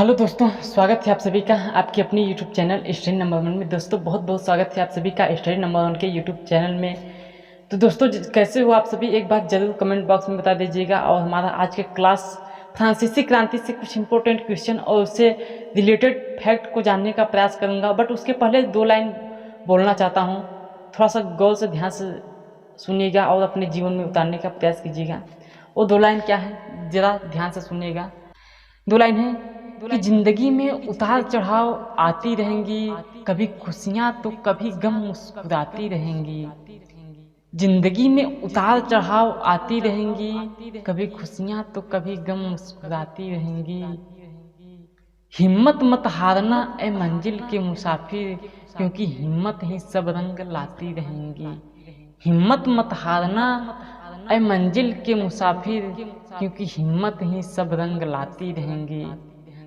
Hello दोस्तों, स्वागत है आप सभी का आपके अपनी यूट्यूब चैनल स्टडी नंबर 1 में। दोस्तों बहुत बहुत स्वागत है आप सभी का स्टडी नंबर 1 के यूट्यूब चैनल में। तो दोस्तों कैसे हो आप सभी, एक बात ज़रूर कमेंट बॉक्स में बता दीजिएगा। और हमारा आज के क्लास फ्रांसीसी क्रांति से कुछ इंपॉर्टेंट क्वेश्चन और उससे रिलेटेड फैक्ट को जानने का प्रयास करूँगा। बट उसके पहले 2 लाइन बोलना चाहता हूँ, थोड़ा सा गौर से ध्यान से सुनिएगा और अपने जीवन में उतारने का प्रयास कीजिएगा। वो 2 लाइन क्या है, ज़रा ध्यान से सुनिएगा। 2 लाइन है कि जिंदगी में उतार चढ़ाव आती रहेंगी, कभी खुशियाँ तो कभी गम मुस्कुराती रहेंगी। जिंदगी में उतार चढ़ाव आती रहेंगी, कभी खुशियाँ तो कभी गम मुस्कुराती रहेंगी। हिम्मत मत हारना ए मंजिल के मुसाफिर, क्योंकि हिम्मत ही सब रंग लाती रहेंगी। हिम्मत मत हारना ए मंजिल के मुसाफिर, क्योंकि हिम्मत ही सब रंग लाती रहेंगी।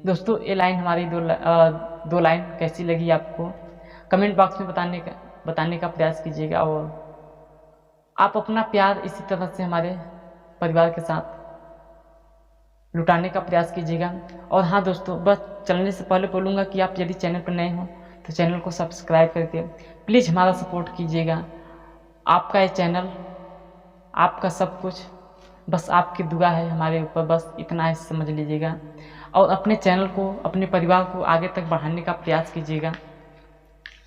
दोस्तों ये लाइन हमारी दो लाइन कैसी लगी आपको, कमेंट बॉक्स में बताने का प्रयास कीजिएगा। और आप अपना प्यार इसी तरह से हमारे परिवार के साथ लुटाने का प्रयास कीजिएगा। और हाँ दोस्तों, बस चलने से पहले बोलूँगा कि आप यदि चैनल पर नए हो तो चैनल को सब्सक्राइब करके प्लीज़ हमारा सपोर्ट कीजिएगा। आपका ये चैनल, आपका सब कुछ, बस आपकी दुआ है हमारे ऊपर, बस इतना ही समझ लीजिएगा। और अपने चैनल को, अपने परिवार को आगे तक बढ़ाने का प्रयास कीजिएगा।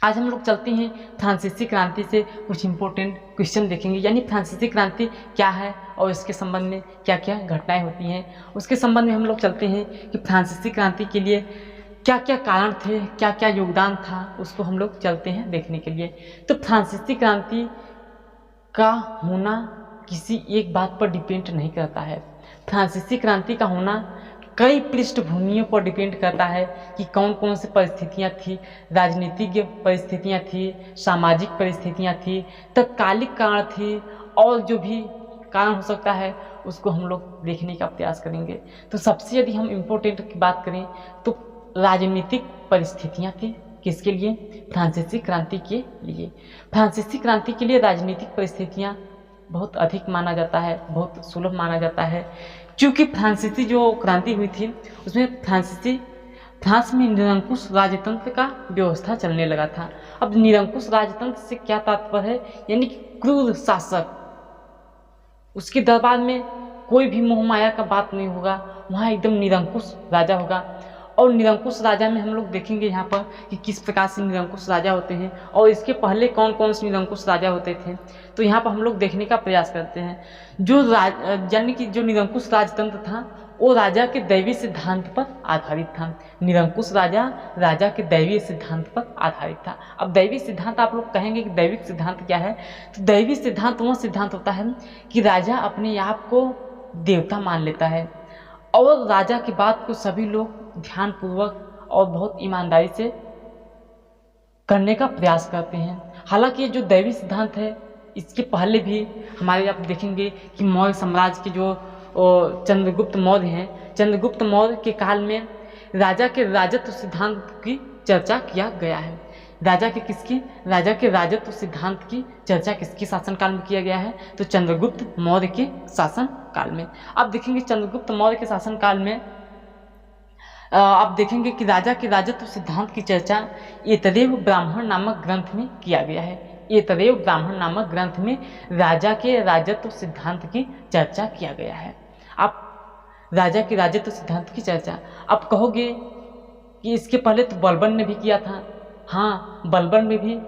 आज हम लोग चलते हैं फ्रांसीसी क्रांति से कुछ इम्पोर्टेंट क्वेश्चन देखेंगे, यानी फ्रांसीसी क्रांति क्या है और इसके संबंध में क्या क्या घटनाएं होती हैं, उसके संबंध में हम लोग चलते हैं कि फ्रांसीसी क्रांति के लिए क्या क्या कारण थे, क्या क्या योगदान था, उसको हम लोग चलते हैं देखने के लिए। तो फ्रांसीसी क्रांति का होना किसी एक बात पर डिपेंड नहीं करता है। फ्रांसीसी क्रांति का होना कई पृष्ठभूमियों पर डिपेंड करता है कि कौन कौन सी परिस्थितियाँ थी, राजनीतिक परिस्थितियाँ थी, सामाजिक परिस्थितियाँ थी, तत्कालिक कारण थी, और जो भी कारण हो सकता है उसको हम लोग देखने का प्रयास करेंगे। तो सबसे यदि हम इम्पोर्टेंट की बात करें तो राजनीतिक परिस्थितियाँ थी, किसके लिए? फ्रांसीसी क्रांति के लिए। फ्रांसीसी क्रांति के लिए राजनीतिक परिस्थितियाँ बहुत अधिक माना जाता है, बहुत सुलभ माना जाता है, क्योंकि फ्रांसीसी जो क्रांति हुई थी उसमें फ्रांस में निरंकुश राजतंत्र का व्यवस्था चलने लगा था। अब निरंकुश राजतंत्र से क्या तात्पर्य है, यानी कि क्रूर शासक, उसके दरबार में कोई भी मोह माया का बात नहीं होगा, वहाँ एकदम निरंकुश राजा होगा। और निरंकुश राजा में हम लोग देखेंगे यहाँ पर कि किस प्रकार से निरंकुश राजा होते हैं और इसके पहले कौन कौन से निरंकुश राजा होते थे। तो यहाँ पर हम लोग देखने का प्रयास करते हैं। यानी कि जो निरंकुश राजतंत्र था वो राजा के दैवीय सिद्धांत पर आधारित था। निरंकुश राजा के दैवीय सिद्धांत पर आधारित था। अब दैवीय सिद्धांत आप लोग कहेंगे कि दैविक सिद्धांत क्या है, तो दैवीय सिद्धांत वह सिद्धांत होता है कि राजा अपने आप को देवता मान लेता है और राजा की बात को सभी लोग ध्यानपूर्वक और बहुत ईमानदारी से करने का प्रयास करते हैं। हालांकि ये जो दैवी सिद्धांत है इसके पहले भी हमारे आप देखेंगे कि मौर्य साम्राज्य के जो चंद्रगुप्त मौर्य हैं, चंद्रगुप्त मौर्य के काल में राजा के राजत्व सिद्धांत की चर्चा किया गया है। राजा के राजत्व सिद्धांत की चर्चा किसके शासनकाल में किया गया है, तो चंद्रगुप्त मौर्य के शासन काल में। आप देखेंगे चंद्रगुप्त मौर्य के शासनकाल में आप देखेंगे कि राजा के राजत्व सिद्धांत की चर्चा एतदेव ब्राह्मण नामक ग्रंथ में किया गया है। एतदेव ब्राह्मण नामक ग्रंथ में राजा के राजत्व सिद्धांत की चर्चा किया गया है। आप राजा के राजत्व सिद्धांत की चर्चा, आप कहोगे कि इसके पहले तो बलबन ने भी किया था। हाँ, बलबन में भी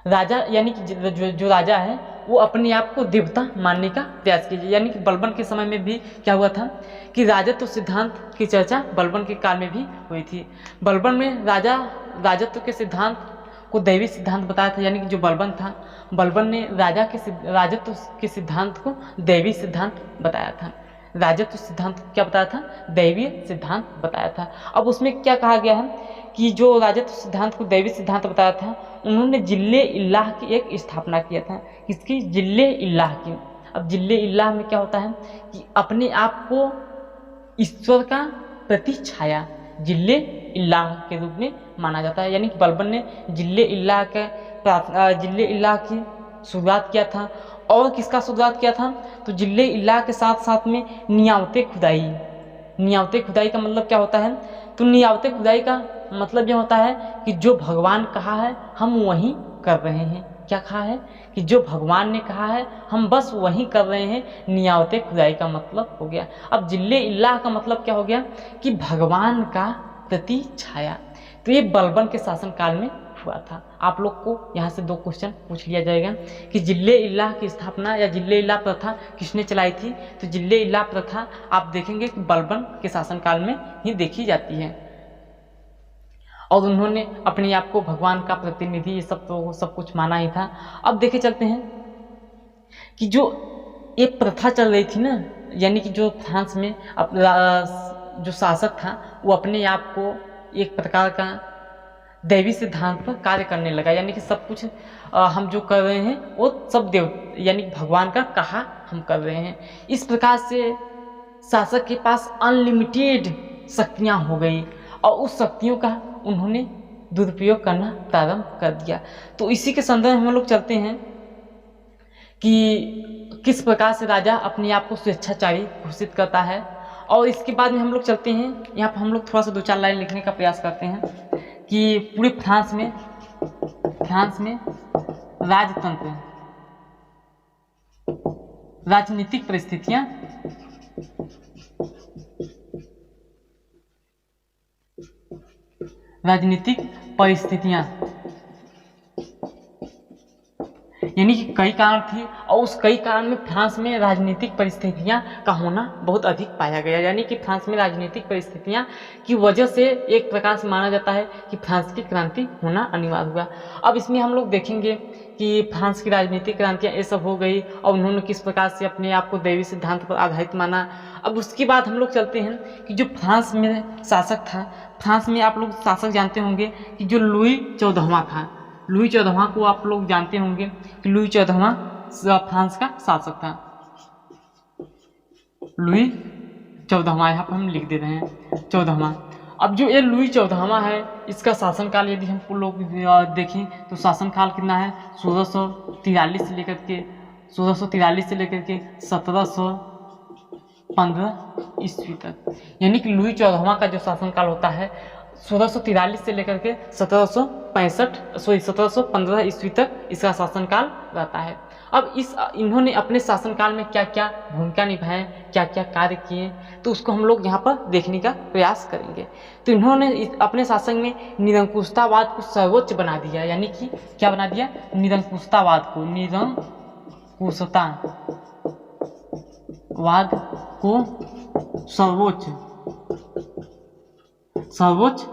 राजा यानी कि जो राजा है वो अपने आप को देवता मानने का प्रयास कीजिए। यानी कि बलबन के समय में भी क्या हुआ था कि राजत्व सिद्धांत की चर्चा बलबन के काल में भी हुई थी। बलबन में राजत्व के सिद्धांत को दैवी सिद्धांत बताया था, यानी कि जो बलबन था, बलबन ने राजत्व के सिद्धांत को दैवी सिद्धांत बताया था। राजत्व सिद्धांत क्या बताया था? दैवीय सिद्धांत बताया था। अब उसमें क्या कहा गया है कि जो राजत्व सिद्धांत को दैवी सिद्धांत बताया था, उन्होंने जिल्ले इल्लाह की एक स्थापना किया था। किसकी? जिल्ले इल्लाह की। अब जिल्ले इल्लाह में क्या होता है कि अपने आप को ईश्वर का प्रति छाया जिल्ले इल्लाह के रूप में माना जाता है। यानी कि बलबन ने जिल्ले इल्लाह की शुरुआत किया था। और किसका शुरुआत किया था? तो जिल्ले इल्लाह के साथ साथ में नियामते खुदाई, नियावते खुदाई का मतलब क्या होता है? तो नियावते खुदाई का मतलब यह होता है कि जो भगवान कहा है हम वही कर रहे हैं। क्या कहा है? कि जो भगवान ने कहा है हम बस वही कर रहे हैं, नियावते खुदाई का मतलब हो गया। अब जिल्ले इल्लाह का मतलब क्या हो गया? कि भगवान का प्रति छाया। तो ये बलबन के शासनकाल में हुआ था। आप लोग को यहाँ से 2 क्वेश्चन पूछ लिया जाएगा कि जिल्ले इल्लाह की स्थापना या जिल्ले इल्लाह प्रथा किसने चलाई थी? तो जिल्ले इल्लाह प्रथा आप देखेंगे कि बलबन के शासनकाल में ही देखी जाती है और उन्होंने अपने आप को भगवान का प्रतिनिधि ये सब कुछ माना ही था। अब देखे चलते हैं कि जो ये प्रथा चल रही थी ना, यानी कि जो फ्रांस में जो शासक था वो अपने आप को एक प्रकार का दैवी सिद्धांत पर कार्य करने लगा, यानी कि सब कुछ हम जो कर रहे हैं वो सब देव यानी भगवान का कहा हम कर रहे हैं। इस प्रकार से शासक के पास अनलिमिटेड शक्तियाँ हो गई और उस शक्तियों का उन्होंने दुरुपयोग करना प्रारंभ कर दिया। तो इसी के संदर्भ में हम लोग चलते हैं कि किस प्रकार से राजा अपने आप को स्वेच्छाचारी घोषित करता है, और इसके बाद में हम लोग चलते हैं यहाँ पर हम लोग थोड़ा सा 2-4 लाइन लिखने का प्रयास करते हैं कि पूरे फ्रांस में राजतंत्र, राजनीतिक परिस्थितियां यानी कि कई कारण थे और उस कई कारण में फ्रांस में राजनीतिक परिस्थितियां का होना बहुत अधिक पाया गया। यानी कि फ्रांस में राजनीतिक परिस्थितियां की वजह से एक प्रकार से माना जाता है कि फ्रांस की क्रांति होना अनिवार्य हुआ। अब इसमें हम लोग देखेंगे कि फ्रांस की राजनीतिक क्रांतियाँ ये सब हो गई और उन्होंने किस प्रकार से अपने आप को दैवी सिद्धांत पर आधारित माना। अब उसके बाद हम लोग चलते हैं कि जो फ्रांस में शासक था, फ्रांस में आप लोग शासक जानते होंगे कि जो लुई 14वां था। लुई 14वां को आप लोग जानते होंगे कि लुई 14वां फ्रांस का शासक था। लुई 14वां यहाँ पर हम लिख दे रहे हैं 14वां। अब जो ये लुई 14वां है इसका शासनकाल यदि हम लोग देखें तो शासनकाल कितना है? 1643 से लेकर के 1715 ईस्वी तक। यानी कि लुई 14वां का जो शासनकाल होता है 1643 से लेकर के 1715 ईस्वी तक इसका शासनकाल रहता है। अब इन्होंने अपने शासनकाल में क्या क्या भूमिका निभाए, क्या क्या कार्य किए, तो उसको हम लोग यहाँ पर देखने का प्रयास करेंगे। तो इन्होंने अपने शासन में निरंकुशतावाद को सर्वोच्च बना दिया। यानी कि क्या बना दिया? निरंकुशतावाद को सर्वोच्च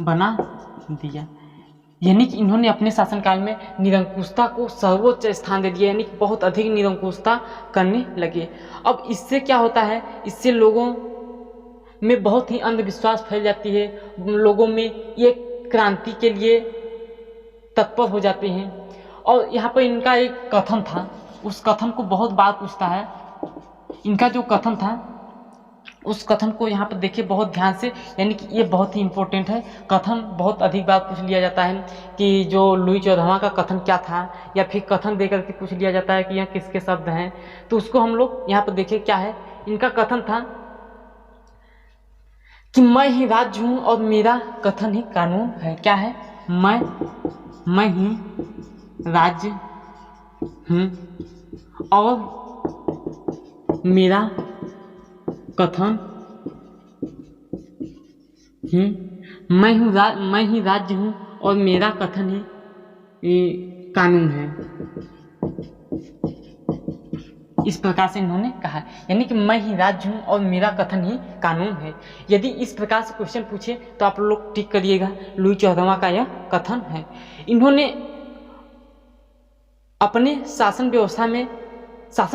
बना दिया। यानी कि इन्होंने अपने शासनकाल में निरंकुशता को सर्वोच्च स्थान दे दिया, यानी कि बहुत अधिक निरंकुशता करने लगे। अब इससे क्या होता है? इससे लोगों में बहुत ही अंधविश्वास फैल जाती है, लोगों में ये क्रांति के लिए तत्पर हो जाते हैं। और यहाँ पर इनका एक कथन था, उस कथन को बहुत बार पूछता है। इनका जो कथन था उस कथन को यहाँ पर देखिए बहुत ध्यान से, यानी कि ये बहुत ही इम्पोर्टेंट है। कथन बहुत अधिक बार पूछ लिया जाता है कि जो लुई 14वां का कथन क्या था, या फिर कथन देकर के पूछ लिया जाता है कि यह किसके शब्द हैं। तो उसको हम लोग यहाँ पर देखिए क्या है। इनका कथन था कि मैं ही राज्य हूँ और मेरा कथन ही कानून है। क्या है? मैं ही राज्य हूँ और मेरा कथन मैं ही राज्य हूँ और मेरा कथन ही कानून है। इस प्रकार से इन्होंने कहा, यानी कि मैं ही राज्य हूँ और मेरा कथन ही कानून है। यदि इस प्रकार से क्वेश्चन पूछे तो आप लोग टिक करिएगा, लुई 14वां का यह कथन है। इन्होंने अपने शासन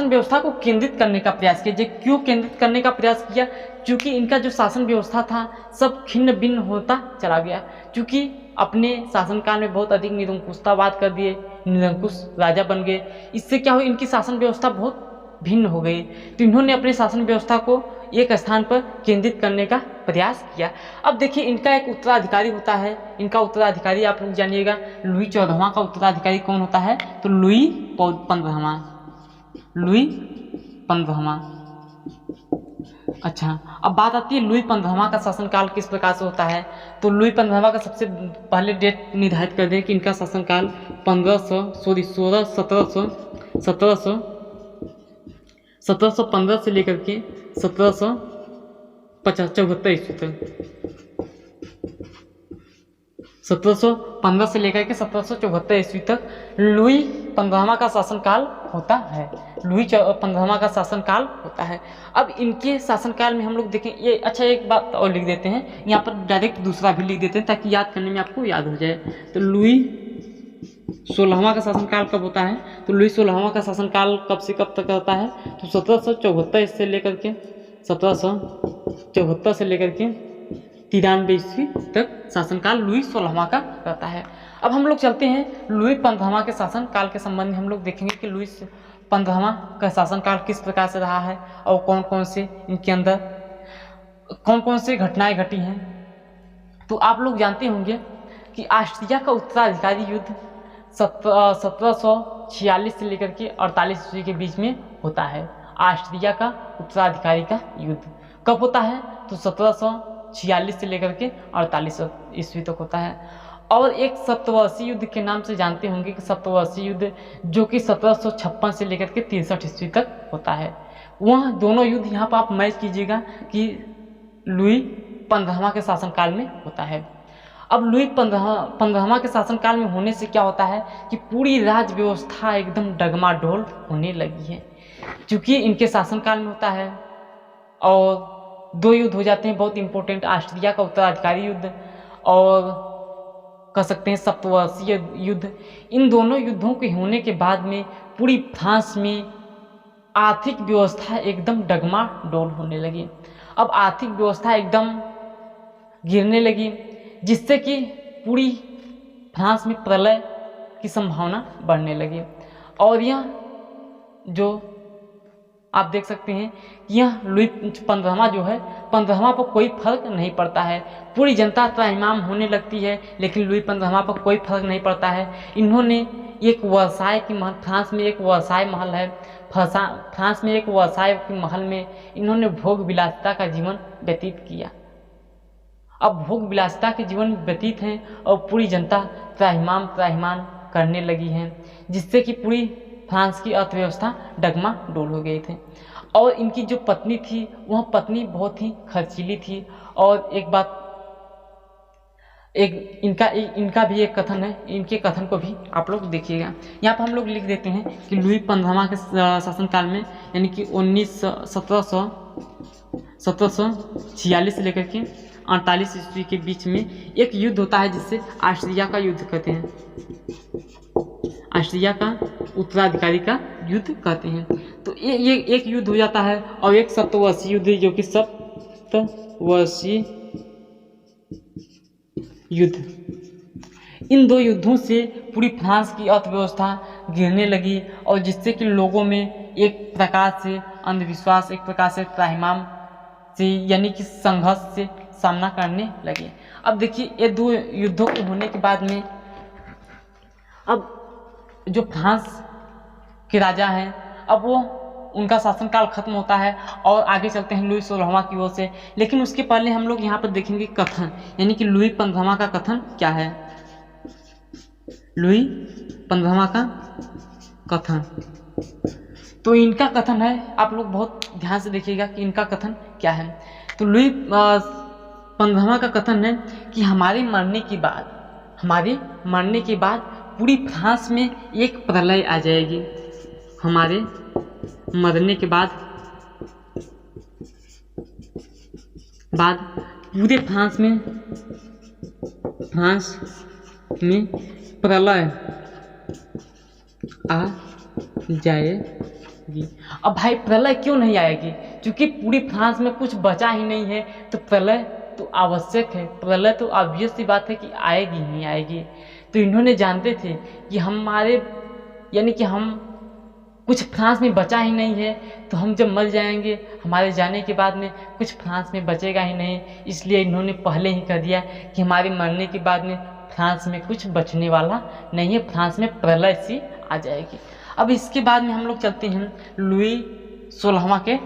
व्यवस्था को केंद्रित करने का प्रयास किया। क्यों केंद्रित करने का प्रयास किया? क्योंकि इनका जो शासन व्यवस्था था सब छिन्न भिन्न होता चला गया। क्योंकि अपने शासनकाल में बहुत अधिक निरंकुशतावाद कर दिए, निरंकुश राजा बन गए। इससे क्या हुआ? इनकी शासन व्यवस्था बहुत भिन्न हो गई। तो इन्होंने अपने शासन व्यवस्था को एक स्थान पर केंद्रित करने का प्रयास किया। अब देखिए इनका एक उत्तराधिकारी होता है। इनका उत्तराधिकारी आप लोग जानिएगा, लुई 14वां का उत्तराधिकारी कौन होता है? तो लुई 15वां। अच्छा, अब बात आती है लुई 15वां का शासनकाल किस प्रकार से होता है। तो लुई 15वां का सबसे पहले डेट निर्धारित कर दें कि इनका शासनकाल 1715 से लेकर के 1774 ईस्वी तक, 1715 से लेकर के 1774 ईस्वी तक लुई 15वां का शासनकाल होता है। लुई 15वां का शासनकाल होता है। अब इनके शासनकाल में हम लोग देखें ये, अच्छा एक बात और लिख देते हैं यहाँ पर, डायरेक्ट दूसरा भी लिख देते हैं ताकि याद करने में आपको याद हो जाए। तो लुई 16वां का शासनकाल कब होता है। तो लुई 16वां का शासनकाल कब से कब तक होता है। तो 1774 से लेकर के 1774 से लेकर के 93 ईस्वी तक शासनकाल लुई 16वां का रहता है। अब हम लोग चलते हैं लुई 15वां के शासनकाल के संबंध में हम लोग देखेंगे कि लुई 15वां का शासनकाल किस प्रकार से रहा है और कौन कौन से इनके अंदर कौन कौन से घटनाएं घटी हैं। तो आप लोग जानते होंगे कि ऑस्ट्रिया का उत्तराधिकारी युद्ध 1746 से लेकर के 48 ईस्वी के बीच में होता है। ऑस्ट्रिया का उत्तराधिकारी का युद्ध कब होता है। तो 1746 से लेकर के 48 ईस्वी तक होता है। और एक सप्तवर्षीय युद्ध के नाम से जानते होंगे कि सप्तवर्षीय युद्ध जो कि 1756 से लेकर के 63 ईस्वी तक होता है। वह दोनों युद्ध यहाँ पर आप मैच कीजिएगा कि लुई 15वां के शासनकाल में होता है। अब लुई 15वां के शासनकाल में होने से क्या होता है कि पूरी राज व्यवस्था एकदम डगमाडोल होने लगी है, क्योंकि इनके शासनकाल में होता है। और दो युद्ध हो जाते हैं बहुत इंपॉर्टेंट, ऑस्ट्रिया का उत्तराधिकारी युद्ध और कह सकते हैं सप्तवर्षीय युद्ध। इन दोनों युद्धों के होने के बाद में पूरी फ्रांस में आर्थिक व्यवस्था एकदम डगमाडोल होने लगी। अब आर्थिक व्यवस्था एकदम गिरने लगी, जिससे कि पूरी फ्रांस में प्रलय की संभावना बढ़ने लगी। और यह जो आप देख सकते हैं कि यह लुई 15वां जो है 15वां पर कोई फर्क नहीं पड़ता है। पूरी जनता त्राहिमाम होने लगती है, लेकिन लुई 15वां पर कोई फर्क नहीं पड़ता है। इन्होंने एक व्यवसाय की महल, फ्रांस में एक व्यवसाय महल है, फ्रांस में एक व्यवसाय के महल में इन्होंने भोग विलासिता का जीवन व्यतीत किया। अब भोग विलासिता के जीवन व्यतीत हैं और पूरी जनता त्राहिमाम करने लगी है, जिससे कि पूरी फ्रांस की अर्थव्यवस्था डगमाडोल हो गई थी। और इनकी जो पत्नी थी वह पत्नी बहुत ही खर्चीली थी। और एक बात, इनका भी एक कथन है, इनके कथन को भी आप लोग देखिएगा। यहाँ पर हम लोग लिख देते हैं कि लुई 15वां के शासनकाल में यानी कि 1746 से लेकर के 48 ईस्वी के बीच में एक युद्ध होता है जिससे ऑस्ट्रिया का युद्ध कहते हैं, ऑस्ट्रिया का उत्तराधिकारी का युद्ध कहते हैं। तो ये एक युद्ध हो जाता है और एक सप्तवर्षीय युद्ध जो कि सप्तवर्षीय युद्ध। इन दो युद्धों से पूरी फ्रांस की अर्थव्यवस्था गिरने लगी और जिससे कि लोगों में एक प्रकार से अंधविश्वास, एक प्रकार से त्राहिमाम से यानी कि संघर्ष से सामना करने लगे। अब देखिए ये दो युद्धों के होने के बाद में अब जो फ्रांस के राजा हैं अब वो उनका शासनकाल खत्म होता है और आगे चलते हैं लुई 16वां की ओर से। लेकिन उसके पहले हम लोग यहाँ पर देखेंगे कथन, यानी कि लुई 15वां का कथन क्या है। लुई 15वां का कथन, तो इनका कथन है, आप लोग बहुत ध्यान से देखिएगा कि इनका कथन क्या है। तो लुई 15वां का कथन है कि हमारे मरने के बाद पूरी फ्रांस में एक प्रलय आ जाएगी। हमारे मरने के बाद पूरे फ्रांस में प्रलय आ जाएगी। अब भाई प्रलय क्यों नहीं आएगी, क्योंकि पूरी फ्रांस में कुछ बचा ही नहीं है, तो प्रलय तो आवश्यक है, प्रलय तो ऑब्वियस सी बात है कि आएगी ही नहीं आएगी। तो इन्होंने जानते थे कि हमारे यानी कि हम कुछ फ्रांस में बचा ही नहीं है, तो हम जब मर जाएंगे हमारे जाने के बाद में कुछ फ्रांस में बचेगा ही नहीं, इसलिए इन्होंने पहले ही कह दिया कि हमारे मरने के बाद में फ्रांस में कुछ बचने वाला नहीं है, फ्रांस में प्रलय सी आ जाएगी। अब इसके बाद में हम लोग चलते हैं लुई 16वां के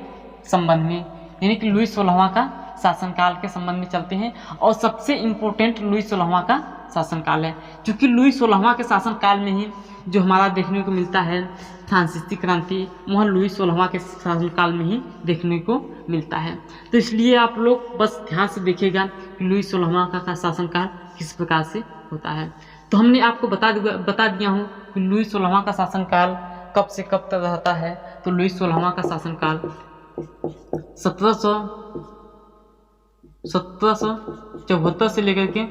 संबंध में, यानी कि लुई 16वां का शासनकाल के संबंध में चलते हैं। और सबसे इम्पोर्टेंट लुई 16वां का शासनकाल है, क्योंकि लुई 16वां के शासनकाल में ही जो हमारा देखने को मिलता है फ्रांसीसी क्रांति, वह लुई 16वां के शासनकाल में ही देखने को मिलता है। तो इसलिए आप लोग बस ध्यान से देखिएगा कि लुई 16वां का शासनकाल किस प्रकार से होता है। तो हमने आपको बता दिया हूँ कि लुई 16वां का शासनकाल कब से कब तक रहता है। तो लुई 16वां का शासनकाल 1774 से लेकर के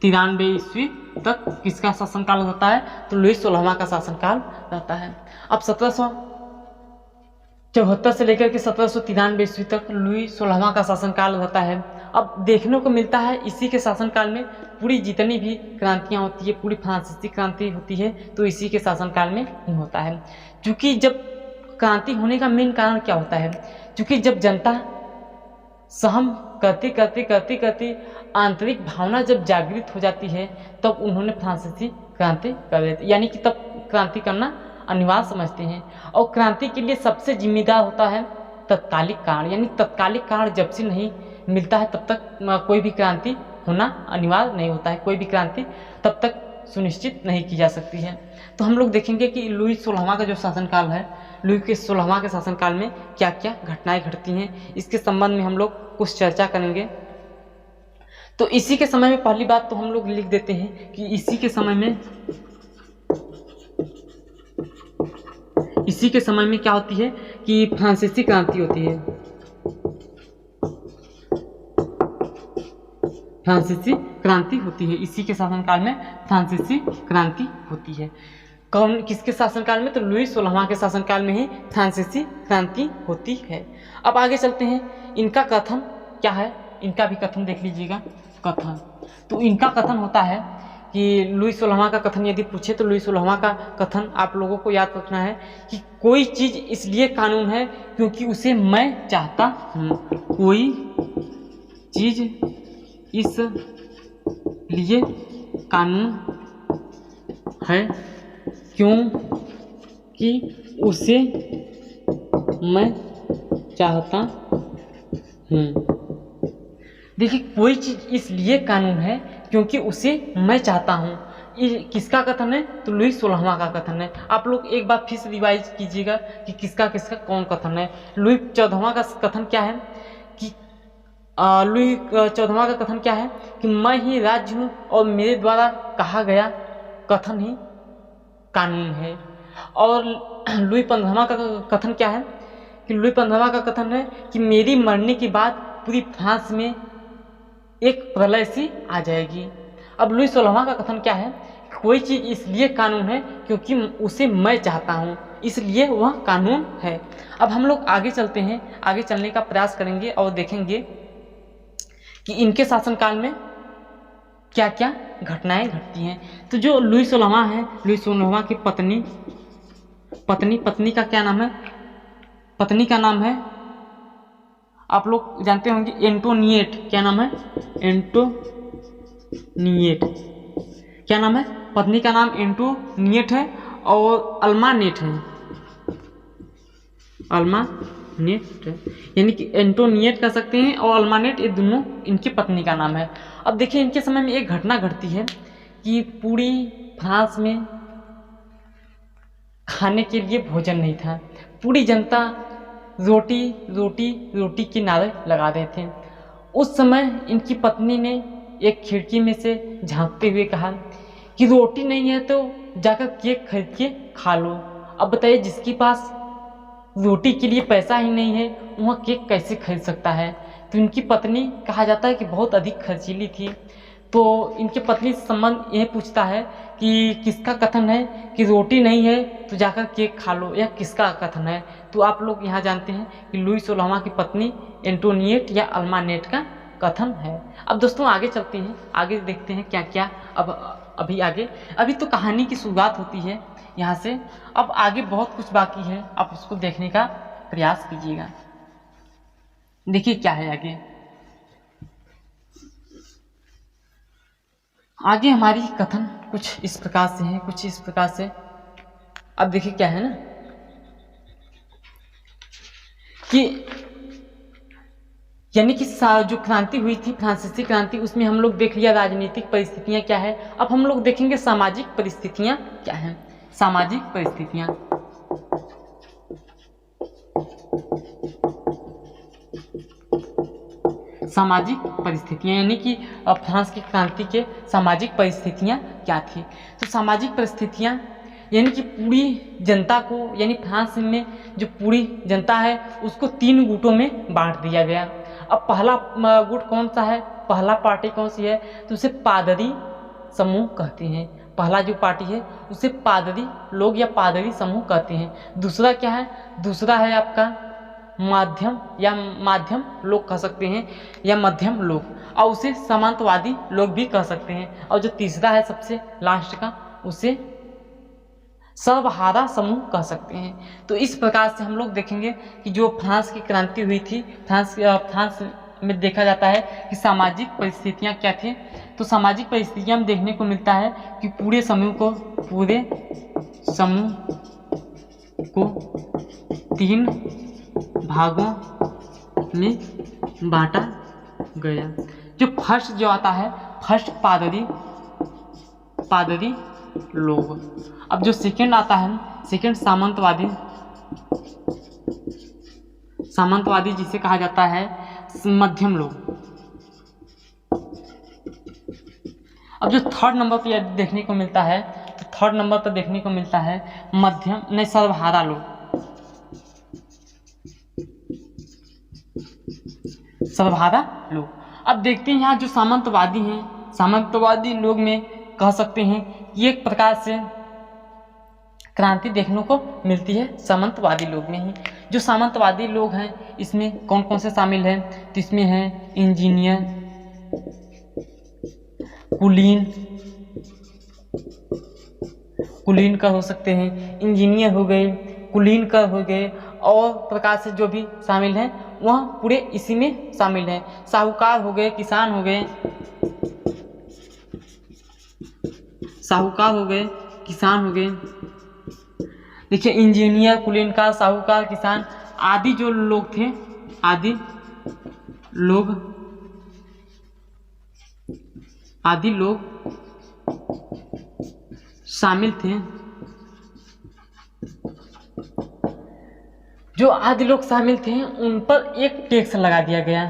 93 ईस्वी तक किसका शासनकाल होता है। तो लुई 16वां का शासनकाल रहता है। अब 1774 से लेकर के 1793 ईस्वी तक लुई 16वां का शासनकाल रहता है। अब देखने को मिलता है इसी के शासनकाल में पूरी जितनी भी क्रांतियाँ होती है, पूरी फ्रांसीसी क्रांति होती है, तो इसी के शासनकाल में ही होता है। क्योंकि जब क्रांति होने का मेन कारण क्या होता है, क्योंकि जब जनता सहम करते आंतरिक भावना जब जागृत हो जाती है, तब उन्होंने फ्रांसीसी क्रांति कर देती, यानी कि तब क्रांति करना अनिवार्य समझते हैं। और क्रांति के लिए सबसे जिम्मेदार होता है तत्कालिक कारण, यानी तत्कालिक कारण जब से नहीं मिलता है तब तक कोई भी क्रांति होना अनिवार्य नहीं होता है, कोई भी क्रांति तब तक सुनिश्चित नहीं की जा सकती है। तो हम लोग देखेंगे कि लुई 16वां का जो शासनकाल है, लुई के 16वां के शासनकाल में क्या क्या घटनाएं घटती हैं, इसके संबंध में हम लोग कुछ चर्चा करेंगे। तो इसी के समय में पहली बात तो हम लोग लिख देते हैं कि इसी के समय में क्या होती है कि फ्रांसीसी क्रांति होती है। फ्रांसीसी क्रांति होती है, इसी के शासनकाल में फ्रांसीसी क्रांति होती है। कौन किसके शासनकाल में? तो लुई 16वां के शासनकाल में ही फ्रांसीसी क्रांति होती है। अब आगे चलते हैं, इनका कथन क्या है, इनका भी कथन देख लीजिएगा। कथन, तो इनका कथन होता है कि लुई 16वां का कथन यदि पूछे तो लुई 16वां का कथन आप लोगों को याद रखना है कि कोई चीज़ इसलिए कानून है क्योंकि उसे मैं चाहता हूँ। कोई चीज़ इसलिए कानून है क्योंकि उसे मैं चाहता हूँ। देखिए, कोई चीज़ इसलिए कानून है क्योंकि उसे मैं चाहता हूँ, ये किसका कथन है? तो लुई 16वां का कथन है। आप लोग एक बार फिर से रिवाइज कीजिएगा कि किसका किसका कौन कथन है। लुई 14वां का कथन क्या है कि लुई 14वां का कथन क्या है कि मैं ही राज्य हूँ और मेरे द्वारा कहा गया कथन ही कानून है। और लुई 15वां का कथन क्या है कि लुई 15वां का कथन है कि मेरी मरने के बाद पूरी फ्रांस में एक प्रलय सी आ जाएगी। अब लुई 16वां का कथन क्या है? कोई चीज़ इसलिए कानून है क्योंकि उसे मैं चाहता हूँ, इसलिए वह कानून है। अब हम लोग आगे चलते हैं, आगे चलने का प्रयास करेंगे और देखेंगे कि इनके शासनकाल में क्या क्या घटनाएं घटती हैं। तो जो लुई 16वां है, लुई 16वां की पत्नी का क्या नाम है? पत्नी का नाम है, आप लोग जानते होंगे, एंटोनिएट। क्या नाम है? एंटोनिएट। क्या नाम है? पत्नी का नाम एंटोनिएट है और अल्मानेट है। अल्मानेट यानी कि एंटोनिएट कह सकते हैं और अल्मानेट, ये दोनों इनकी पत्नी का नाम है। अब देखिए, इनके समय में एक घटना घटती है कि पूरी फ्रांस में खाने के लिए भोजन नहीं था। पूरी जनता रोटी रोटी रोटी के नारे लगा रहे थे। उस समय इनकी पत्नी ने एक खिड़की में से झांकते हुए कहा कि रोटी नहीं है तो जाकर केक खरीद के खा लो। अब बताइए, जिसके पास रोटी के लिए पैसा ही नहीं है वह केक कैसे खरीद सकता है? तो इनकी पत्नी कहा जाता है कि बहुत अधिक खर्चीली थी। तो इनके पत्नी से संबंध यह पूछता है कि किसका कथन है कि रोटी नहीं है तो जाकर केक खा लो, यह किसका कथन है? तो आप लोग यहाँ जानते हैं कि लुई 16वां की पत्नी एंटोनिएट या अल्मानेट का कथन है। अब दोस्तों आगे चलते हैं, आगे देखते हैं क्या क्या। अभी तो कहानी की शुरुआत होती है यहाँ से। अब आगे बहुत कुछ बाकी है, आप उसको देखने का प्रयास कीजिएगा। देखिए क्या है आगे। आगे हमारी कथन कुछ इस प्रकार से है, कुछ इस प्रकार से। अब देखिए क्या है ना कि यानी कि जो क्रांति हुई थी फ्रांसीसी क्रांति, उसमें हम लोग देख लिया राजनीतिक परिस्थितियां क्या है। अब हम लोग देखेंगे सामाजिक परिस्थितियां क्या हैं। सामाजिक परिस्थितियां, सामाजिक परिस्थितियां यानी कि फ्रांस की क्रांति के सामाजिक परिस्थितियां क्या थी। तो सामाजिक परिस्थितियां यानी कि पूरी जनता को, यानी फ्रांस में जो पूरी जनता है उसको 3 गुटों में बांट दिया गया। अब पहला गुट कौन सा है, पहला पार्टी कौन सी है, तो उसे पादरी समूह कहते हैं। पहला जो पार्टी है उसे पादरी लोग या पादरी समूह कहते हैं। दूसरा क्या है, दूसरा है आपका माध्यम या माध्यम लोग कह सकते हैं, या मध्यम लोग, और उसे सामंतवादी लोग भी कह सकते हैं। और जो तीसरा है सबसे लास्ट का, उसे सर्वहारा समूह कह सकते हैं। तो इस प्रकार से हम लोग देखेंगे कि जो फ्रांस की क्रांति हुई थी, फ्रांस में देखा जाता है कि सामाजिक परिस्थितियां क्या थी। तो सामाजिक परिस्थितियां में देखने को मिलता है कि पूरे समूह को 3 भागों में बांटा गया। जो फर्स्ट जो आता है, फर्स्ट पादरी लोग। अब जो सेकंड आता है, सेकंड सामंतवादी जिसे कहा जाता है मध्यम लोग। अब जो थर्ड नंबर पर देखने को मिलता है, तो थर्ड नंबर पर देखने को मिलता है सर्वहारा लोग, सर्वहारा लोग। अब देखते हैं यहाँ जो सामंतवादी हैं, सामंतवादी लोग में कह सकते हैं कि एक प्रकार से क्रांति देखने को मिलती है सामंतवादी लोग में ही। जो सामंतवादी लोग हैं इसमें कौन कौन से शामिल हैं, तो इसमें हैं इंजीनियर, कुलीन कर हो सकते हैं, इंजीनियर हो गए, कुलीन कर हो गए, और प्रकार से जो भी शामिल हैं वह पूरे इसी में शामिल हैं। साहूकार हो गए, किसान हो गए, साहूकार हो गए, किसान हो गए। देखिए इंजीनियर, कुलीनकार, साहूकार, किसान आदि जो लोग थे, आदि लोग शामिल थे। जो आदि लोग शामिल थे उन पर एक टैक्स लगा दिया गया,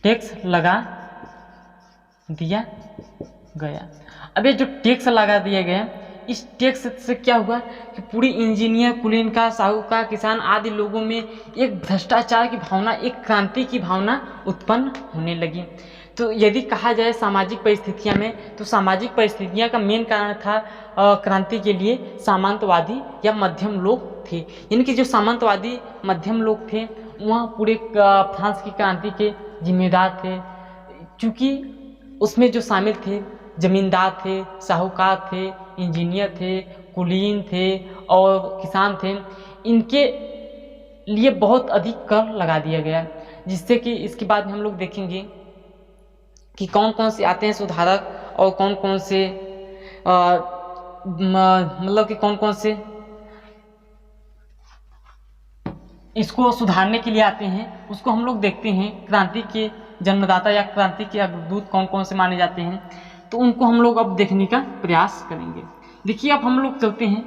टैक्स लगा दिया गया। अब ये जो टैक्स लगा दिया गया, इस टैक्स से क्या हुआ कि पूरी इंजीनियर, कुलीनकार, साहूकार, किसान आदि लोगों में एक भ्रष्टाचार की भावना, एक क्रांति की भावना उत्पन्न होने लगी। तो यदि कहा जाए सामाजिक परिस्थितियां में, तो सामाजिक परिस्थितियां का मेन कारण था क्रांति के लिए सामंतवादी या मध्यम लोग थे। यानी कि जो सामंतवादी मध्यम लोग थे वह पूरे फ्रांस की क्रांति के जिम्मेदार थे, क्योंकि उसमें जो शामिल थे जमींदार थे, साहूकार थे, इंजीनियर थे, कुलीन थे और किसान थे। इनके लिए बहुत अधिक कर लगा दिया गया, जिससे कि इसके बाद में हम लोग देखेंगे कि कौन कौन से आते हैं सुधारक और कौन कौन से मतलब कि कौन कौन से इसको सुधारने के लिए आते हैं, उसको हम लोग देखते हैं। क्रांति के जन्मदाता या क्रांति के अग्रदूत कौन कौन से माने जाते हैं, तो उनको हम लोग अब देखने का प्रयास करेंगे। देखिए अब हम लोग चलते हैं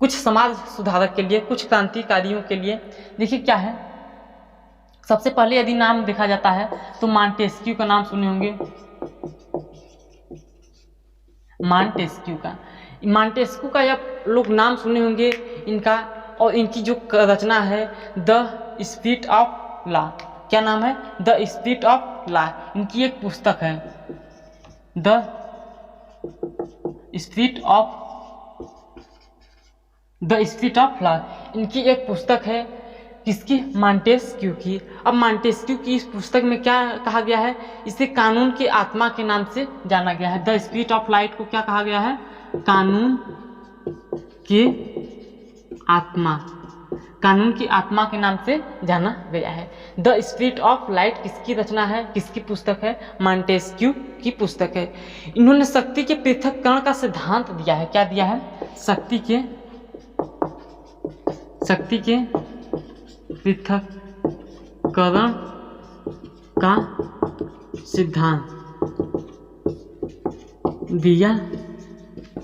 कुछ समाज सुधारक के लिए, कुछ क्रांतिकारियों के लिए। देखिए क्या है, सबसे पहले यदि नाम देखा जाता है तो मॉन्टेस्क्यू का नाम सुने होंगे। मॉन्टेस्क्यू का या लोग नाम सुने होंगे इनका, और इनकी जो रचना है द स्पिरिट ऑफ लॉ। क्या नाम है? The spirit of law. इनकी एक पुस्तक है द स्पिरिट ऑफ लॉ। इनकी एक पुस्तक है किसकी? मॉन्टेस्क्यू की। अब मॉन्टेस्क्यू की इस पुस्तक में क्या कहा गया है? इसे कानून की आत्मा के नाम से जाना गया है। द स्पिरिट ऑफ लॉ को क्या कहा गया है? कानून की कानून की आत्मा के नाम से जाना गया है। द स्पिरिट ऑफ लाइट किसकी रचना है, किसकी पुस्तक है, मॉन्टेस्क्यू की पुस्तक है। इन्होंने शक्ति के पृथक्करण का सिद्धांत दिया है। क्या दिया है? शक्ति के पृथक्करण का सिद्धांत दिया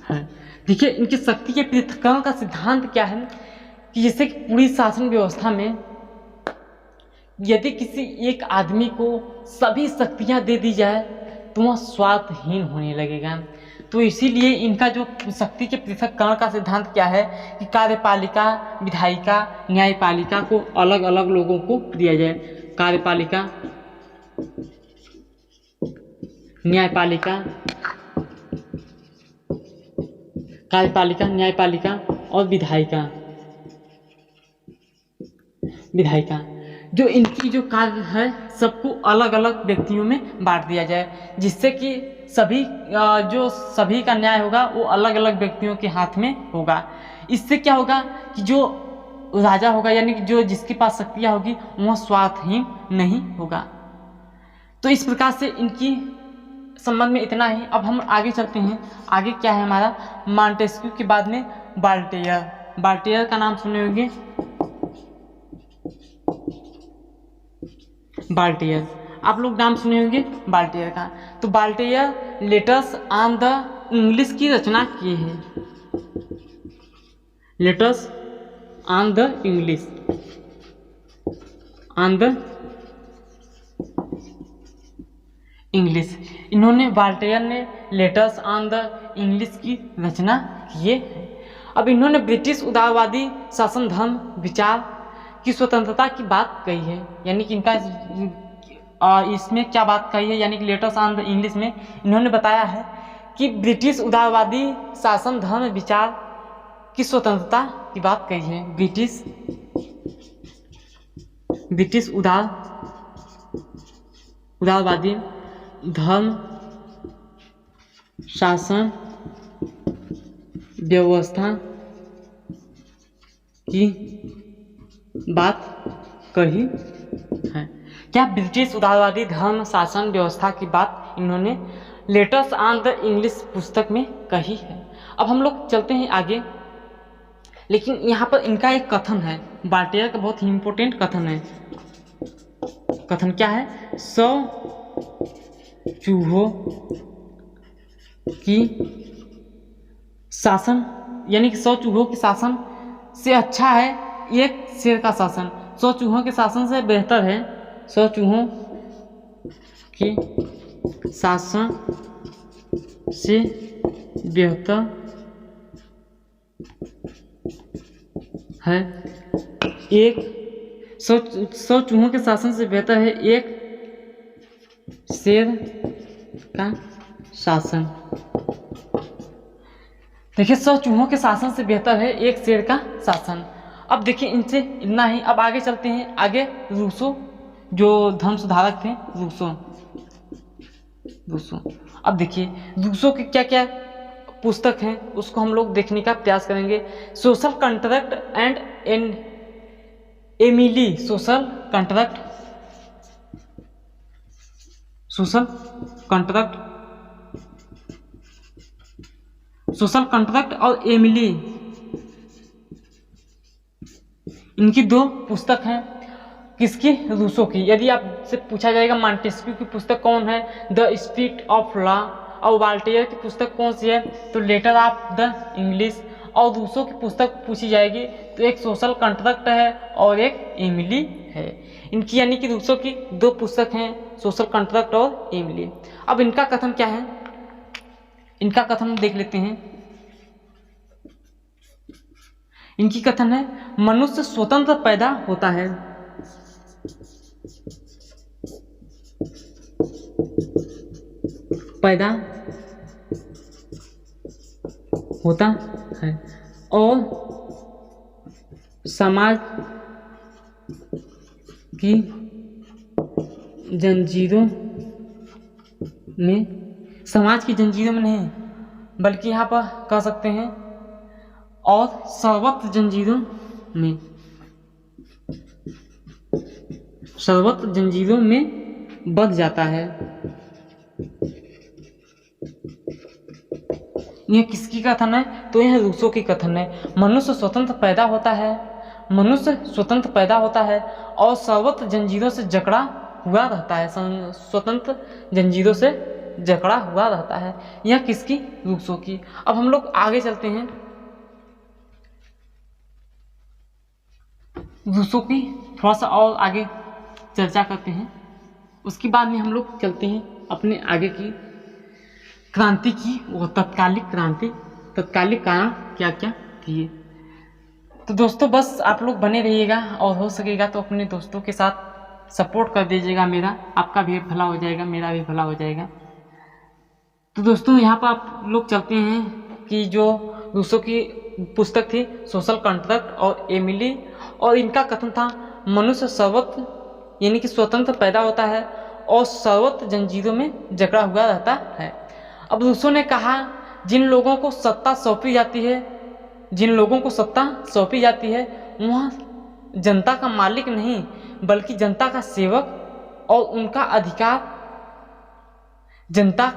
है। देखिए, इनकी शक्ति के पृथक्करण का सिद्धांत क्या है कि जैसे कि पूरी शासन व्यवस्था में यदि किसी एक आदमी को सभी शक्तियां दे दी जाए तो वह स्वार्थहीन होने लगेगा। तो इसीलिए इनका जो शक्ति के पृथक्करण का सिद्धांत क्या है कि कार्यपालिका, विधायिका, न्यायपालिका को अलग अलग लोगों को दिया जाए। कार्यपालिका, न्यायपालिका और विधायिका जो इनकी जो कार्य है सबको अलग अलग व्यक्तियों में बांट दिया जाए, जिससे कि सभी का न्याय होगा वो अलग अलग व्यक्तियों के हाथ में होगा। इससे क्या होगा कि जो राजा होगा यानी कि जो जिसके पास शक्तियाँ होगी वह स्वार्थहीन नहीं होगा। तो इस प्रकार से इनकी संबंध में इतना ही। अब हम आगे चलते हैं। आगे क्या है हमारा? मॉन्टेस्क्यू के बाद में बाल्टेयर का नाम सुने होंगे। बाल्टेयर, आप लोग नाम सुने होंगे बाल्टेयर का। तो बाल्टेयर लेटर्स ऑन द इंग्लिश की रचना किए हैं। लेटर्स ऑन द इंग्लिश, इन्होंने बाल्टेयर ने लेटर्स ऑन द इंग्लिश की रचना किए हैं। अब इन्होंने ब्रिटिश उदारवादी शासन धर्म विचार की स्वतंत्रता की बात कही है, यानी कि इनका इसमें क्या बात कही है, यानी कि लेटर्स ऑन द इंग्लिश में इन्होंने बताया है कि ब्रिटिश उदारवादी शासन धर्म विचार की स्वतंत्रता की बात कही है। ब्रिटिश उदारवादी धर्म शासन व्यवस्था की बात कही है। क्या ब्रिटिश उदारवादी धर्म शासन व्यवस्था की बात इन्होंने लेटर्स ऑन द इंग्लिश पुस्तक में कही है। अब हम लोग चलते हैं आगे, लेकिन यहाँ पर इनका एक कथन है, बाल्टेयर का बहुत ही इम्पोर्टेंट कथन है। कथन क्या है? 100 चूहों की शासन, यानी कि 100 चूहों के शासन से अच्छा है एक शेर का शासन। 100 चूहों के शासन से बेहतर है, 100 चूहों के शासन से बेहतर है एक 100 चूहों के शासन से बेहतर है एक शेर का शासन। देखिए, 100 चूहों के शासन से बेहतर है एक शेर का शासन। अब देखिए, इनसे इतना ही। अब आगे चलते हैं। आगे रूसो, जो धर्म सुधारक थे, रूसो। अब देखिए, रूसो के क्या क्या पुस्तक हैं उसको हम लोग देखने का प्रयास करेंगे। Social contract and Emily, social contract और एमिली, इनकी 2 पुस्तक हैं। किसकी? रूसो की। यदि आपसे पूछा जाएगा मॉन्टेस्क्यू की पुस्तक कौन है, द स्पिरिट ऑफ लॉ, और बाल्टेयर की पुस्तक कौन सी है, तो लेटर ऑफ द इंग्लिश, और रूसो की पुस्तक पूछी जाएगी तो एक सोशल कॉन्ट्रैक्ट है और एक एमिली है। इनकी यानी कि रूसो की 2 पुस्तक हैं, सोशल कॉन्ट्रैक्ट और एमिली। अब इनका कथन क्या है, इनका कथन देख लेते हैं। इनकी कथन है, मनुष्य स्वतंत्र पैदा होता है, और समाज की जंजीरों में नहीं, बल्कि यहाँ पर कह सकते हैं और सर्वत्र जंजीरों में सर्वत्र जंजीरों में बंध जाता है। यह किसकी कथन है? तो यह रूसो की कथन है। मनुष्य स्वतंत्र पैदा होता है, मनुष्य स्वतंत्र पैदा होता है और सर्वत्र जंजीरों से जकड़ा हुआ रहता है, स्वतंत्र जंजीरों से जकड़ा हुआ रहता है। यह किसकी? रूसो की। अब हम लोग आगे चलते हैं, रूसो की थोड़ा सा और आगे चर्चा करते हैं। उसके बाद में हम लोग चलते हैं अपने आगे की क्रांति की, वो तत्कालिक क्रांति, तत्कालिक कारण क्या क्या किए। तो दोस्तों बस आप लोग बने रहिएगा और हो सकेगा तो अपने दोस्तों के साथ सपोर्ट कर दीजिएगा मेरा, आपका भी भला हो जाएगा, मेरा भी भला हो जाएगा। तो दोस्तों यहाँ पर आप लोग चलते हैं कि जो रूसो की पुस्तक थी सोशल कॉन्ट्रैक्ट और एमिली, और इनका कथन था मनुष्य सर्वत्र यानी कि स्वतंत्र पैदा होता है और सर्वत्र जंजीरों में जकड़ा हुआ रहता है। अब रूसो ने कहा जिन लोगों को सत्ता सौंपी जाती है, जिन लोगों को सत्ता सौंपी जाती है वह जनता का मालिक नहीं बल्कि जनता का सेवक, और उनका अधिकार जनता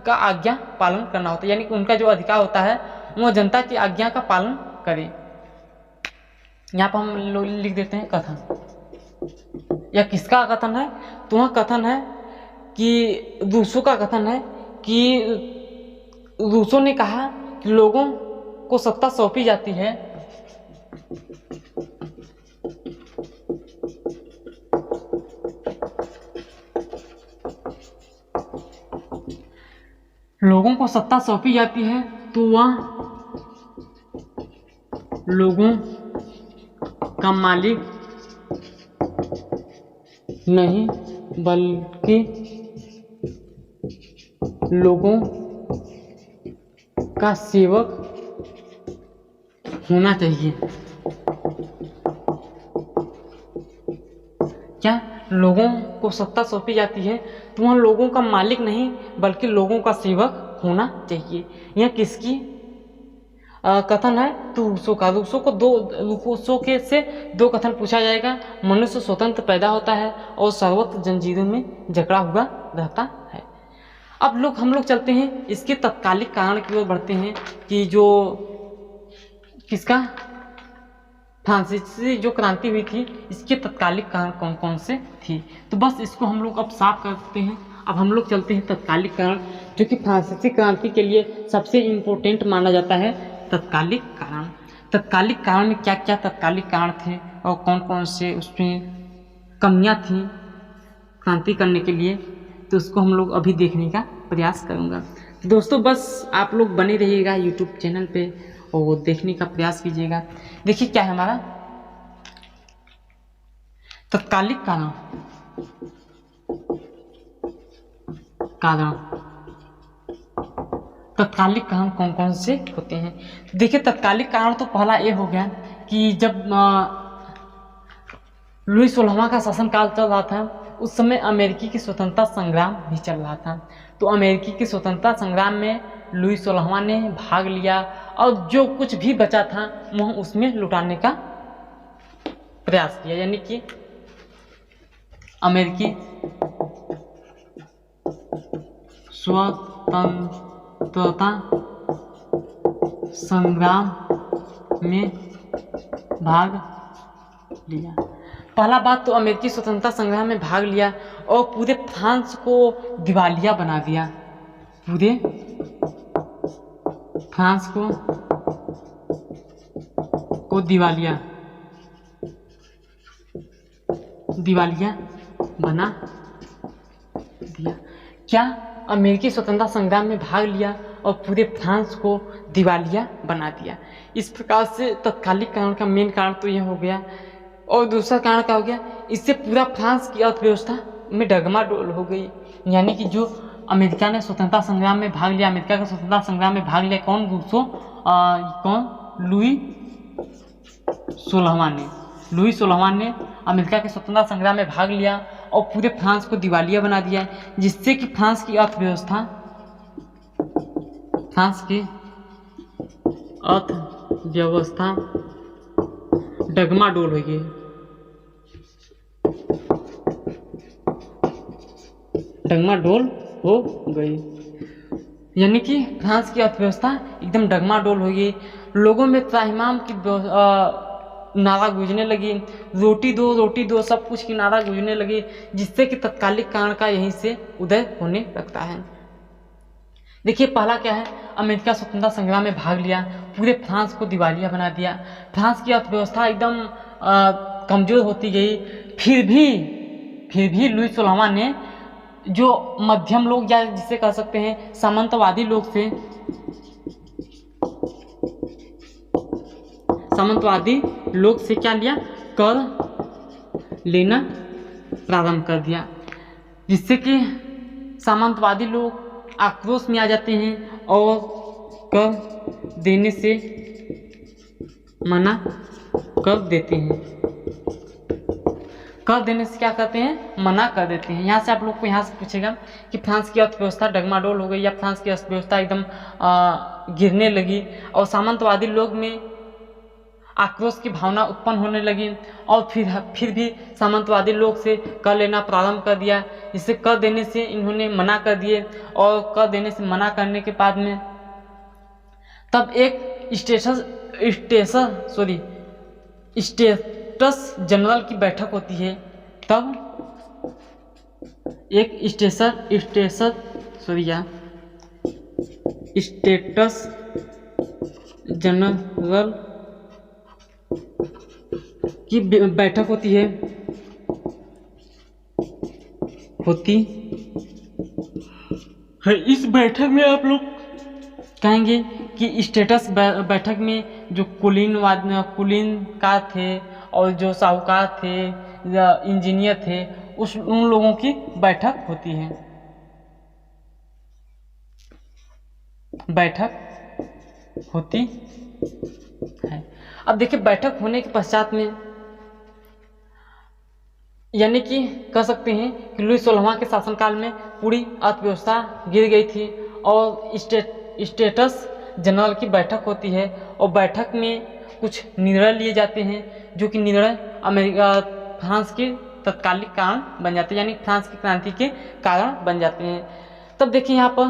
का आज्ञा पालन करना होता है। यानी कि उनका जो अधिकार होता है वह जनता की आज्ञा का पालन करे। यहाँ पर हम लोग लिख देते हैं कथन। यह किसका कथन है? तो वह कथन है कि रूसो का कथन है कि रूसो ने कहा कि लोगों को सत्ता सौंपी जाती है लोगों को सत्ता सौंपी जाती है तो वह लोगों का मालिक नहीं बल्कि लोगों का सेवक होना चाहिए। क्या? लोगों को सत्ता सौंपी जाती है तो वह लोगों का मालिक नहीं बल्कि लोगों का सेवक होना चाहिए। यह किसकी कथन है? तो रूसो का। रूसो के से दो कथन पूछा जाएगा। मनुष्य स्वतंत्र पैदा होता है और सर्वत्र जंजीरों में जकड़ा हुआ रहता है। अब हम लोग चलते हैं इसके तत्कालिक कारण की ओर बढ़ते हैं कि जो किसका फ्रांसीसी जो क्रांति हुई थी इसके तत्कालिक कारण कौन कौन से थी। तो बस इसको हम लोग अब साफ करते हैं। अब हम लोग चलते हैं तत्कालिक कारण, जो कि फ्रांसीसी क्रांति के लिए सबसे इम्पोर्टेंट माना जाता है। तत्कालिक कारण, तत्कालिक कारण में क्या क्या तत्कालिक कारण थे और कौन कौन से उसमें कमियां थी क्रांति करने के लिए, तो उसको हम लोग अभी देखने का प्रयास करूँगा। दोस्तों बस आप लोग बने रहिएगा यूट्यूब चैनल पे और वो देखने का प्रयास कीजिएगा। देखिए क्या है हमारा तत्कालिक कारण। तत्कालिक कारण कौन कौन से होते हैं? देखिए तत्कालिक कारण तो पहला ये हो गया कि जब लुई 16वां का शासनकाल चल रहा था उस समय अमेरिकी की स्वतंत्रता संग्राम भी चल रहा था। तो अमेरिकी की स्वतंत्रता संग्राम में लुई 16वां ने भाग लिया और जो कुछ भी बचा था वह उसमें लुटाने का प्रयास किया। यानी कि अमेरिकी स्वतंत्रता संग्राम में भाग लिया। पहला बात तो अमेरिकी स्वतंत्रता संग्राम में भाग लिया और पूरे फ्रांस को दिवालिया बना दिया। पूरे फ्रांस को दिवालिया बना दिया। क्या? अमेरिकी स्वतंत्रता संग्राम में भाग लिया और पूरे फ्रांस को दिवालिया बना दिया। इस प्रकार से तत्कालिक कारण का मेन कारण तो यह हो गया। और दूसरा कारण क्या हो गया? इससे पूरा फ्रांस की अर्थव्यवस्था में डगमाडोल हो गई। यानी कि जो अमेरिका ने स्वतंत्रता संग्राम में भाग लिया, अमेरिका का स्वतंत्रता संग्राम में भाग लिया कौन? लुई 16वां ने। लुई 16वां ने अमेरिका के स्वतंत्रता संग्राम में भाग लिया और पूरे फ्रांस को दिवालिया बना दिया, जिससे कि फ्रांस की अर्थव्यवस्था डगमाडोल हो गई। डगमाडोल हो गई। यानी कि फ्रांस की अर्थव्यवस्था एकदम डगमाडोल हो गई। लोगों में त्राहिमाम की नारा गूंजने लगी, रोटी दो सब कुछ की नारा गूंजने लगी, जिससे कि तत्कालिक कारण का यहीं से उदय होने लगता है। देखिए पहला क्या है, अमेरिका स्वतंत्रता संग्राम में भाग लिया, पूरे फ्रांस को दिवालिया बना दिया। फ्रांस की अर्थव्यवस्था एकदम कमज़ोर होती गई। फिर भी लुई 16वां ने जो मध्यम लोग या जिसे कह सकते हैं सामंतवादी लोग थे, सामंतवादी लोग से क्या लिया, कर लेना प्रारंभ कर दिया, जिससे कि सामंतवादी लोग आक्रोश में आ जाते हैं और कर देने से मना कर देते हैं। कर देने से क्या करते हैं, मना कर देते हैं। यहाँ से आप लोग को यहाँ से पूछेगा कि फ्रांस की अर्थव्यवस्था डगमाडोल हो गई या फ्रांस की अर्थव्यवस्था एकदम गिरने लगी और सामंतवादी लोग में आक्रोश की भावना उत्पन्न होने लगी और फिर भी सामंतवादी लोग से कर लेना प्रारंभ कर दिया, जिससे कर देने से इन्होंने मना कर दिए और कर देने से मना करने के बाद में तब एक स्टेटस जनरल की बैठक होती है। तब एक स्टेटस जनरल की बैठक होती है इस बैठक में आप लोग कहेंगे कि स्टेटस बैठक में जो कुलीनकार थे और जो साहूकार थे या इंजीनियर थे उन लोगों की बैठक होती है। अब देखिए बैठक होने के पश्चात में यानी कि कह सकते हैं कि लुई 16वां के शासनकाल में पूरी अर्थव्यवस्था गिर गई थी और स्टेटस जनरल की बैठक होती है और बैठक में कुछ निर्णय लिए जाते हैं जो कि निर्णय फ्रांस के तत्कालिक कारण बन जाते हैं, यानी फ्रांस की क्रांति के कारण बन जाते हैं। तब देखिए यहाँ पर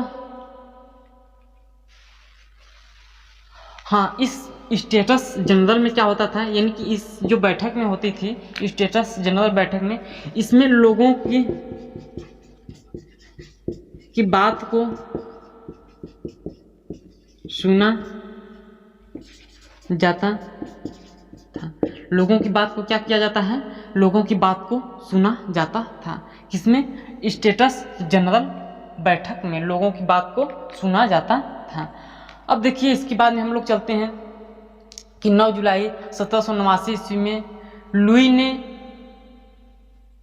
हाँ, इस स्टेटस जनरल में क्या होता था, यानी कि इस जो बैठक में होती थी स्टेटस जनरल बैठक में, इसमें लोगों की बात को सुना जाता था। लोगों की बात को क्या किया जाता है, लोगों की बात को सुना जाता था। किसमें, स्टेटस जनरल बैठक में लोगों की बात को सुना जाता था। अब देखिए इसके बाद में हम लोग चलते हैं कि 9 जुलाई 1789 ईस्वी में लुई ने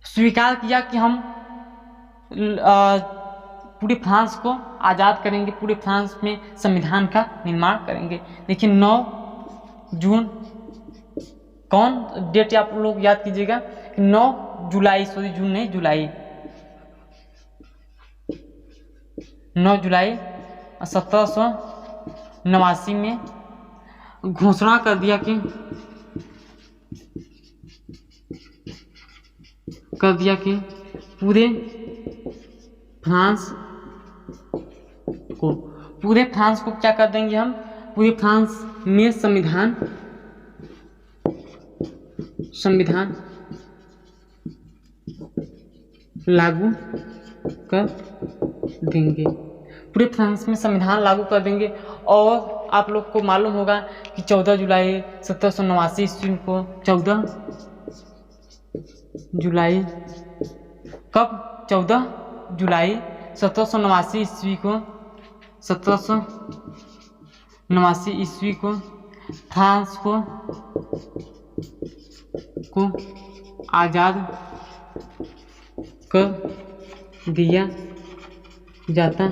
स्वीकार किया कि हम पूरे फ्रांस को आज़ाद करेंगे, पूरे फ्रांस में संविधान का निर्माण करेंगे। देखिए 9 जून, कौन डेट आप लोग याद कीजिएगा, 9 जुलाई, सॉरी जून नहीं जुलाई, 9 जुलाई 1789 में घोषणा कर दिया कि पूरे फ्रांस को क्या कर देंगे हम, पूरे फ्रांस में संविधान लागू कर देंगे, पूरे फ्रांस में संविधान लागू कर देंगे। और आप लोग को मालूम होगा कि 14 जुलाई 1789 ईस्वी को 14 जुलाई 1789 ईस्वी को फ्रांस को आज़ाद कर दिया जाता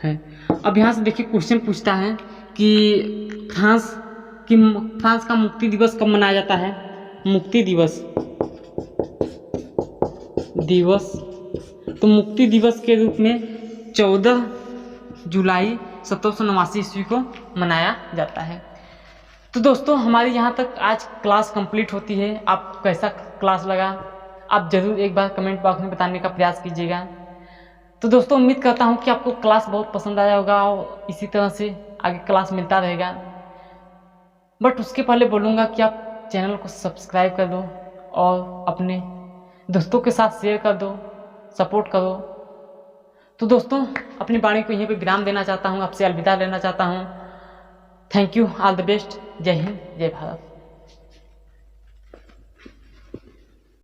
है। अब यहाँ से देखिए क्वेश्चन पूछता है कि फ्रांस का मुक्ति दिवस कब मनाया जाता है। मुक्ति दिवस तो मुक्ति दिवस के रूप में 14 जुलाई 1789 ईस्वी को मनाया जाता है। तो दोस्तों हमारी यहाँ तक आज क्लास कंप्लीट होती है। आपको कैसा क्लास लगा आप ज़रूर एक बार कमेंट बॉक्स में बताने का प्रयास कीजिएगा। तो दोस्तों उम्मीद करता हूँ कि आपको क्लास बहुत पसंद आया होगा और इसी तरह से आगे क्लास मिलता रहेगा। बट उसके पहले बोलूँगा कि आप चैनल को सब्सक्राइब कर दो और अपने दोस्तों के साथ शेयर कर दो, सपोर्ट करो। तो दोस्तों अपनी वाणी को यहीं पे विराम देना चाहता हूँ, आपसे अलविदा लेना चाहता हूँ। Thank you, all the best, जय हिंद, जय भारत।